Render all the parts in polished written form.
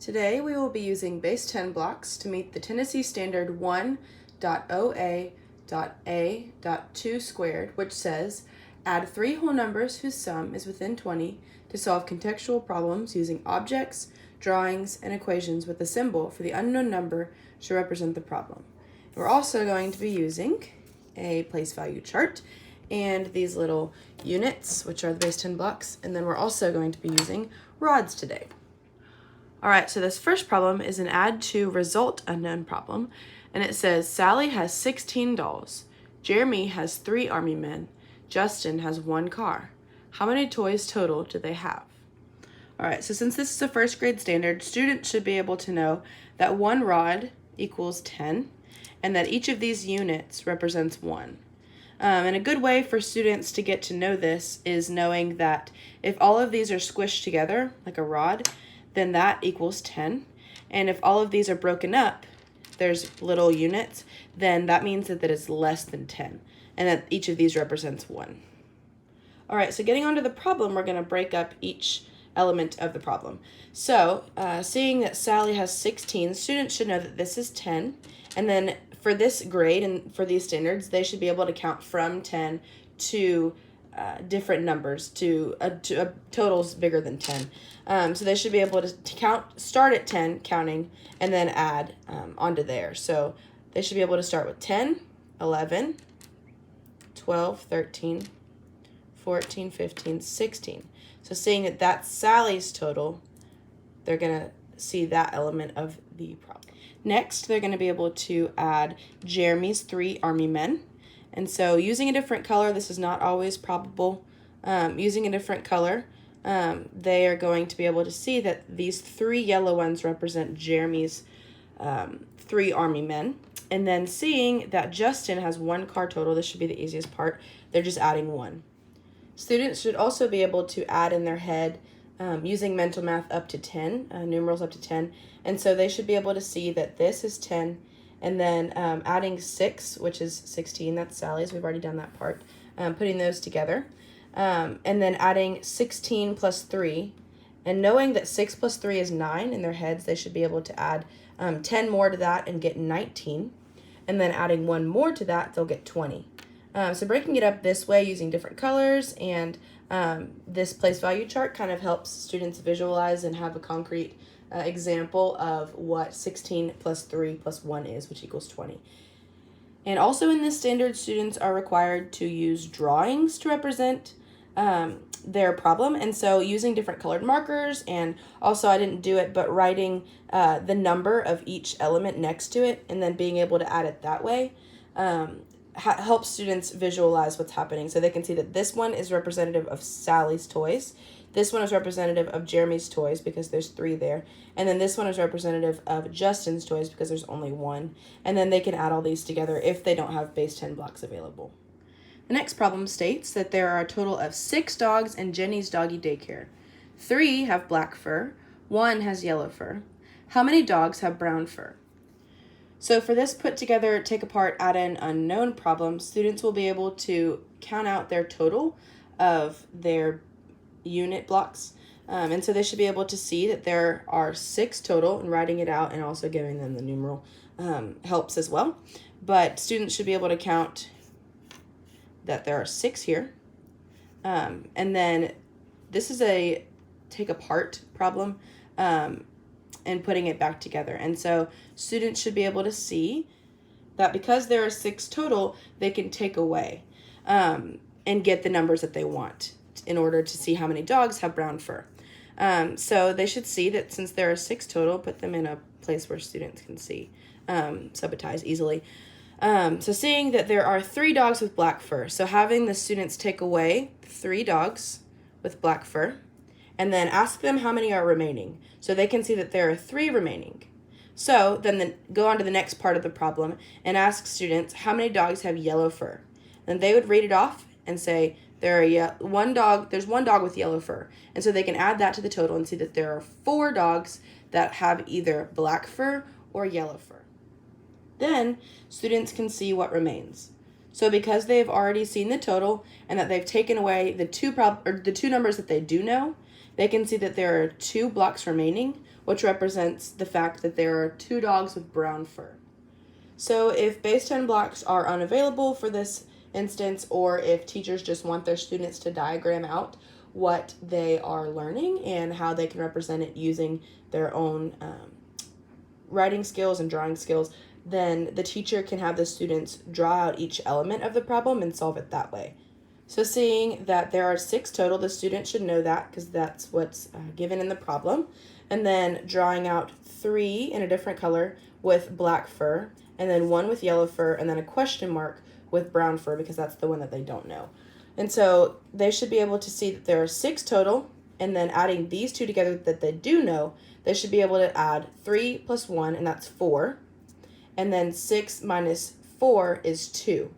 Today we will be using base 10 blocks to meet the Tennessee Standard 1.OA.A.2 squared, which says, add three whole numbers whose sum is within 20 to solve contextual problems using objects, drawings, and equations with a symbol for the unknown number to represent the problem. We're also going to be using a place value chart and these little units, which are the base 10 blocks, and then we're also going to be using rods today. All right, so this first problem is an add to result unknown problem, and it says Sally has 16 dolls, Jeremy has 3 army men, Justin has 1 car. How many toys total do they have? All right, so since this is a first grade standard, students should be able to know that 1 rod equals 10, and that each of these units represents 1. And a good way for students to get to know this is knowing that if all of these are squished together, like a rod, then that equals 10. And if all of these are broken up, there's little units, then that means that it's less than 10, and that each of these represents 1. All right, so getting onto the problem, we're going to break up each element of the problem. So seeing that Sally has 16, students should know that this is 10, and then for this grade and for these standards, they should be able to count from 10 to different numbers to totals bigger than 10. So they should be able to start at 10 counting and then add onto there. So they should be able to start with 10, 11, 12, 13, 14, 15, 16. So seeing that that's Sally's total, they're going to see that element of the problem. Next, they're going to be able to add Jeremy's 3 army men. And so using a different color, this is not always probable. Using a different color, they are going to be able to see that these 3 yellow ones represent Jeremy's 3 army men. And then seeing that Justin has 1 car total, this should be the easiest part, they're just adding 1. Students should also be able to add in their head using mental math up to 10, numerals up to 10. And so they should be able to see that this is 10, and then adding 6, which is 16, that's Sally's, we've already done that part, putting those together. And then adding 16 plus 3, and knowing that 6 plus 3 is 9 in their heads, they should be able to add 10 more to that and get 19. And then adding 1 more to that, they'll get 20. So breaking it up this way using different colors and this place value chart kind of helps students visualize and have a concrete example of what 16 plus 3 plus 1 is, which equals 20. And also in this standard, students are required to use drawings to represent their problem. And so using different colored markers, and also I didn't do it, but writing the number of each element next to it and then being able to add it that way helps students visualize what's happening. So they can see that this one is representative of Sally's toys. This one is representative of Jeremy's toys because there's 3 there. And then this one is representative of Justin's toys because there's only 1. And then they can add all these together if they don't have base 10 blocks available. The next problem states that there are a total of 6 dogs in Jenny's doggy daycare. 3 have black fur, 1 has yellow fur. How many dogs have brown fur? So for this put together, take apart, add in unknown problem, students will be able to count out their total of their unit blocks. And so they should be able to see that there are 6 total, and writing it out and also giving them the numeral helps as well. But students should be able to count that there are 6 here. And then this is a take apart problem and putting it back together. And so students should be able to see that because there are 6 total, they can take away and get the numbers that they want in order to see how many dogs have brown fur. So they should see that since there are 6 total, put them in a place where students can see, subitize easily. So seeing that there are 3 dogs with black fur, so having the students take away 3 dogs with black fur, and then ask them how many are remaining, so they can see that there are 3 remaining. So then go on to the next part of the problem and ask students how many dogs have yellow fur. And they would read it off and say there's one dog with yellow fur. And so they can add that to the total and see that there are 4 dogs that have either black fur or yellow fur. Then students can see what remains. So because they've already seen the total and that they've taken away the two numbers that they do know, they can see that there are 2 blocks remaining, which represents the fact that there are 2 dogs with brown fur. So if base 10 blocks are unavailable for this instance, or if teachers just want their students to diagram out what they are learning and how they can represent it using their own writing skills and drawing skills, then the teacher can have the students draw out each element of the problem and solve it that way. So seeing that there are 6 total, the student should know that because that's what's given in the problem. And then drawing out 3 in a different color with black fur, and then 1 with yellow fur, and then a question mark with brown fur because that's the one that they don't know. And so they should be able to see that there are 6 total, and then adding these 2 together that they do know, they should be able to add 3 plus 1, and that's 4. And then 6 minus 4 is 2.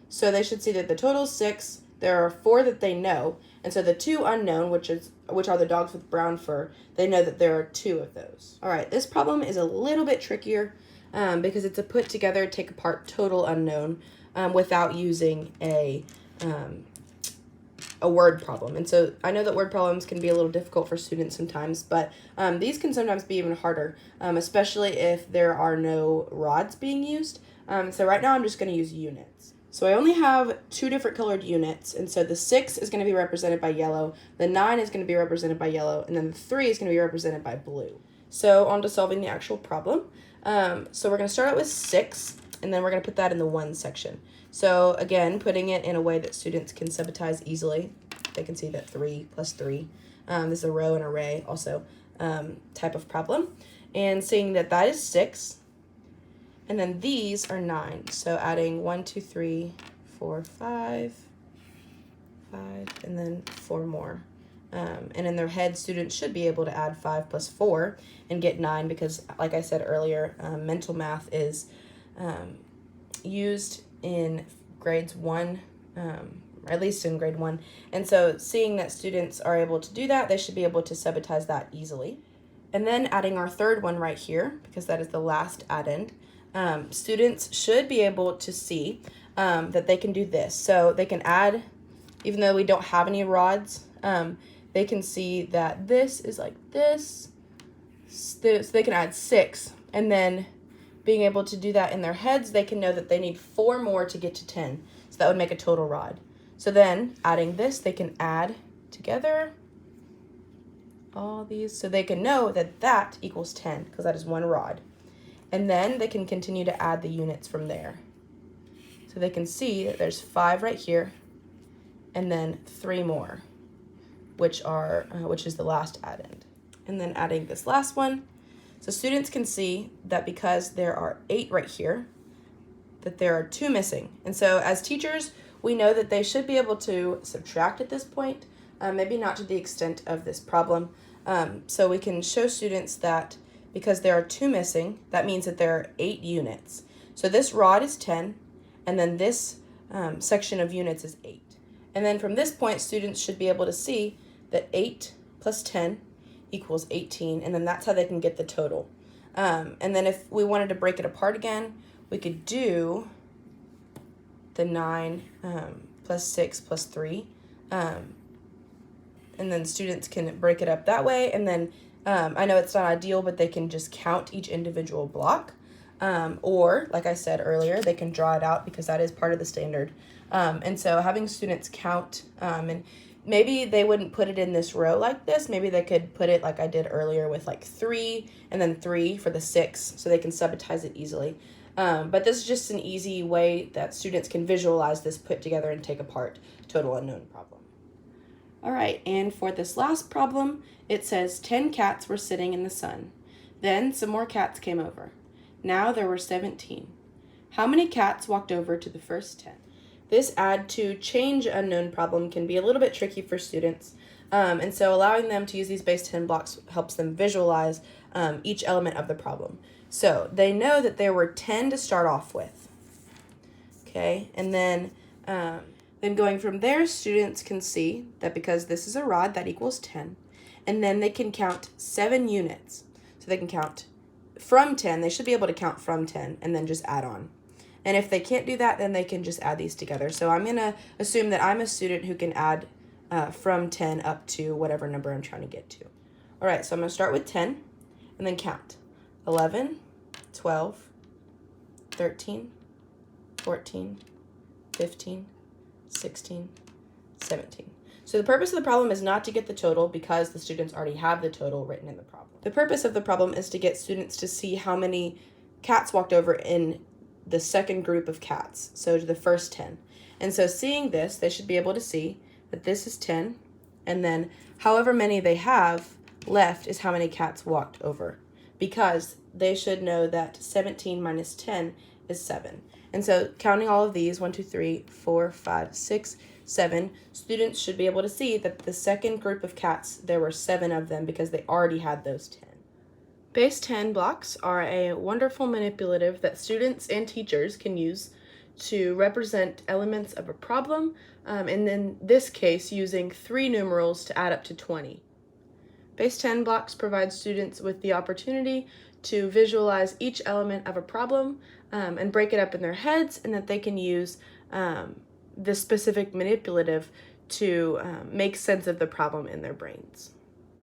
So they should see that the total is 6. There are 4 that they know, and so the 2 unknown, which are the dogs with brown fur, they know that there are 2 of those. All right, this problem is a little bit trickier because it's a put together, take apart, total unknown without using a word problem. And so I know that word problems can be a little difficult for students sometimes, but these can sometimes be even harder, especially if there are no rods being used. So right now I'm just going to use units. So I only have 2 different colored units, and so the 6 is going to be represented by yellow, the 9 is going to be represented by yellow, and then the 3 is going to be represented by blue. So on to solving the actual problem. So we're going to start out with 6, and then we're going to put that in the 1 section. So again, putting it in a way that students can subitize easily. They can see that 3 plus 3. This is a row and array also type of problem. And seeing that that is 6. And then these are 9. So adding 1, 2, 3, 4, 5, and then 4 more. And in their head, students should be able to add 5 plus 4 and get 9 because, like I said earlier, mental math is used in grades 1, at least in grade 1. And so seeing that students are able to do that, they should be able to subitize that easily. And then adding our third one right here, because that is the last addend, students should be able to see that they can do this. So they can add, even though we don't have any rods, they can see that this is like this. So they can add 6. And then being able to do that in their heads, they can know that they need 4 more to get to 10. So that would make a total rod. So then adding this, they can add together all these. So they can know that that equals 10 because that is 1 rod. And then they can continue to add the units from there. So they can see that there's 5 right here and then 3 more, which is the last addend. And then adding this last one. So students can see that because there are 8 right here, that there are 2 missing. And so as teachers, we know that they should be able to subtract at this point, maybe not to the extent of this problem. So we can show students that because there are 2 missing, that means that there are 8 units. So this rod is 10, and then this section of units is 8. And then from this point, students should be able to see that 8 plus 10 equals 18, and then that's how they can get the total. And then if we wanted to break it apart again, we could do the 9 plus 6 plus 3. And then students can break it up that way. And then I know it's not ideal, but they can just count each individual block. Or, like I said earlier, they can draw it out because that is part of the standard. And so having students count, and maybe they wouldn't put it in this row like this. Maybe they could put it like I did earlier with like 3 and then 3 for the 6 so they can subitize it easily. But this is just an easy way that students can visualize this put together and take apart total unknown problem. All right, and for this last problem, it says 10 cats were sitting in the sun. Then some more cats came over. Now there were 17. How many cats walked over to the first 10? This add to change unknown problem can be a little bit tricky for students. And so allowing them to use these base 10 blocks helps them visualize each element of the problem. So they know that there were 10 to start off with. Okay, and then going from there, students can see that because this is a rod, that equals 10. And then they can count 7 units. So they can count from 10. They should be able to count from 10 and then just add on. And if they can't do that, then they can just add these together. So I'm going to assume that I'm a student who can add from 10 up to whatever number I'm trying to get to. All right, so I'm going to start with 10 and then count. 11, 12, 13, 14, 15, 16, 17. So the purpose of the problem is not to get the total because the students already have the total written in the problem. The purpose of the problem is to get students to see how many cats walked over in the second group of cats, so to the first 10. And so seeing this, they should be able to see that this is 10, and then however many they have left is how many cats walked over, because they should know that 17 minus 10 is 7. And so counting all of these, 1, 2, 3, 4, 5, 6, 7, students should be able to see that the second group of cats, there were 7 of them because they already had those 10. Base 10 blocks are a wonderful manipulative that students and teachers can use to represent elements of a problem, and in this case using 3 numerals to add up to 20. Base 10 blocks provide students with the opportunity to visualize each element of a problem and break it up in their heads, and that they can use this specific manipulative to make sense of the problem in their brains.